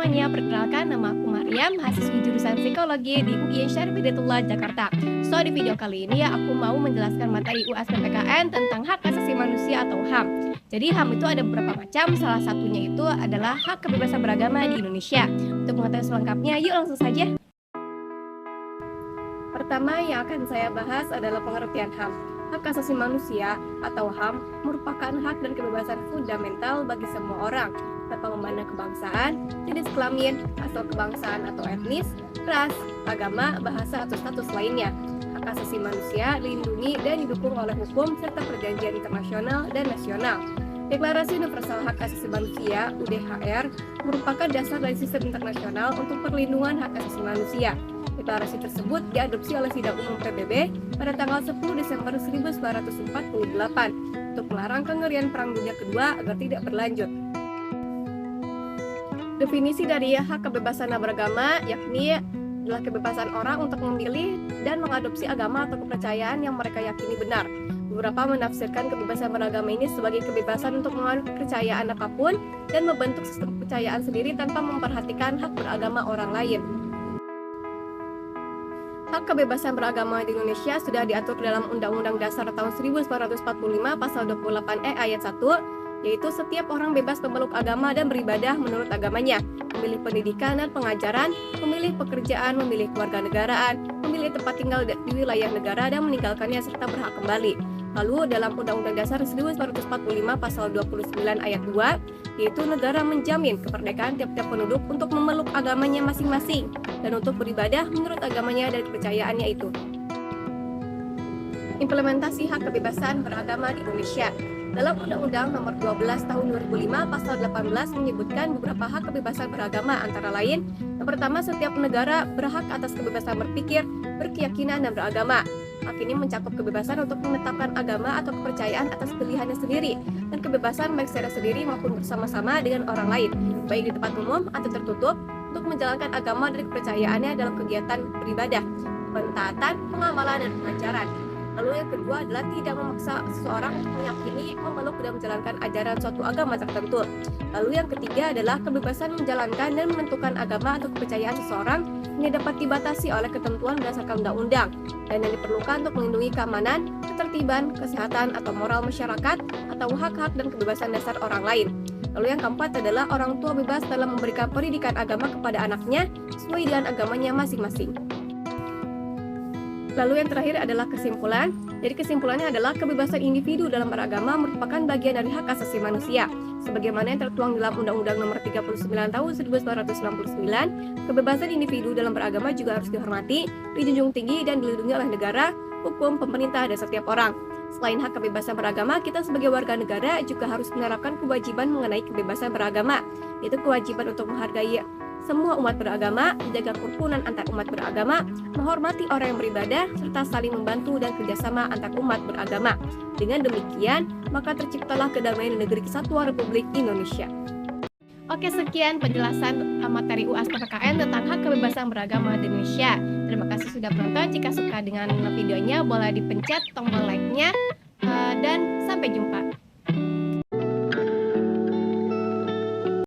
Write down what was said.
semuanya, perkenalkan nama aku Maryam, mahasiswi jurusan Psikologi di UI Syarif Hidayatullah, Jakarta. So, di video kali ini aku mau menjelaskan materi UAS PPKN tentang hak asasi manusia atau HAM. Jadi HAM itu ada beberapa macam, salah satunya itu adalah hak kebebasan beragama di Indonesia. Untuk mengetahui selengkapnya, yuk langsung saja. Pertama yang akan saya bahas adalah pengertian HAM. Hak asasi manusia atau HAM merupakan hak dan kebebasan fundamental bagi semua orang, tanpa memandang kebangsaan, jenis kelamin, asal kebangsaan atau etnis, ras, agama, bahasa, atau status lainnya. Hak asasi manusia dilindungi dan didukung oleh hukum serta perjanjian internasional dan nasional. Deklarasi Universal Hak Asasi Manusia (UDHR) merupakan dasar dari sistem internasional untuk perlindungan hak asasi manusia. Deklarasi tersebut diadopsi oleh Sidang Umum PBB pada tanggal 10 Desember 1948 untuk melarang kengerian Perang Dunia Kedua agar tidak berlanjut. Definisi dari hak kebebasan beragama yakni adalah kebebasan orang untuk memilih dan mengadopsi agama atau kepercayaan yang mereka yakini benar. Beberapa menafsirkan kebebasan beragama ini sebagai kebebasan untuk menganut kepercayaan apapun dan membentuk sistem kepercayaan sendiri tanpa memperhatikan hak beragama orang lain. Hak kebebasan beragama di Indonesia sudah diatur dalam Undang-Undang Dasar tahun 1945 Pasal 28E ayat 1, yaitu setiap orang bebas memeluk agama dan beribadah menurut agamanya, memilih pendidikan dan pengajaran, memilih pekerjaan, memilih kewarganegaraan, memilih tempat tinggal di wilayah negara dan meninggalkannya serta berhak kembali. Lalu dalam Undang-Undang Dasar 1945 Pasal 29 ayat 2, yaitu negara menjamin kemerdekaan tiap-tiap penduduk untuk memeluk agamanya masing-masing dan untuk beribadah menurut agamanya dan kepercayaannya itu. Implementasi hak kebebasan beragama di Indonesia. Dalam Undang-Undang Nomor 12 Tahun 2005 Pasal 18 menyebutkan beberapa hak kebebasan beragama, antara lain: yang pertama, setiap negara berhak atas kebebasan berpikir, berkeyakinan, dan beragama. Hak ini mencakup kebebasan untuk menetapkan agama atau kepercayaan atas pilihannya sendiri, dan kebebasan baik secara sendiri maupun bersama-sama dengan orang lain, baik di tempat umum atau tertutup, untuk menjalankan agama dan kepercayaannya dalam kegiatan beribadah, pentaatan, pengamalan, dan pengajaran. Lalu yang kedua adalah tidak memaksa seseorang untuk meyakini, memeluk, dan menjalankan ajaran suatu agama tertentu. Lalu yang ketiga adalah kebebasan menjalankan dan menentukan agama atau kepercayaan seseorang yang dapat dibatasi oleh ketentuan berdasarkan undang-undang dan yang diperlukan untuk melindungi keamanan, ketertiban, kesehatan, atau moral masyarakat atau hak-hak dan kebebasan dasar orang lain. Lalu yang keempat adalah orang tua bebas dalam memberikan pendidikan agama kepada anaknya sesuai dengan agamanya masing-masing. Lalu yang terakhir adalah kesimpulan. Jadi kesimpulannya adalah kebebasan individu dalam beragama merupakan bagian dari hak asasi manusia. Sebagaimana yang tertuang dalam Undang-Undang Nomor 39 Tahun 1999, kebebasan individu dalam beragama juga harus dihormati, dijunjung tinggi, dan dilindungi oleh negara, hukum, pemerintah, dan setiap orang. Selain hak kebebasan beragama, kita sebagai warga negara juga harus menerapkan kewajiban mengenai kebebasan beragama, yaitu kewajiban untuk menghargai semua umat beragama, menjaga kerukunan antar umat beragama, menghormati orang yang beribadah, serta saling membantu dan kerjasama antar umat beragama. Dengan demikian, maka terciptalah kedamaian di negeri Kesatuan Republik Indonesia. Oke, sekian penjelasan materi UAS PPKN tentang hak kebebasan beragama di Indonesia. Terima kasih sudah menonton. Jika suka dengan videonya, boleh dipencet tombol like-nya, dan sampai jumpa.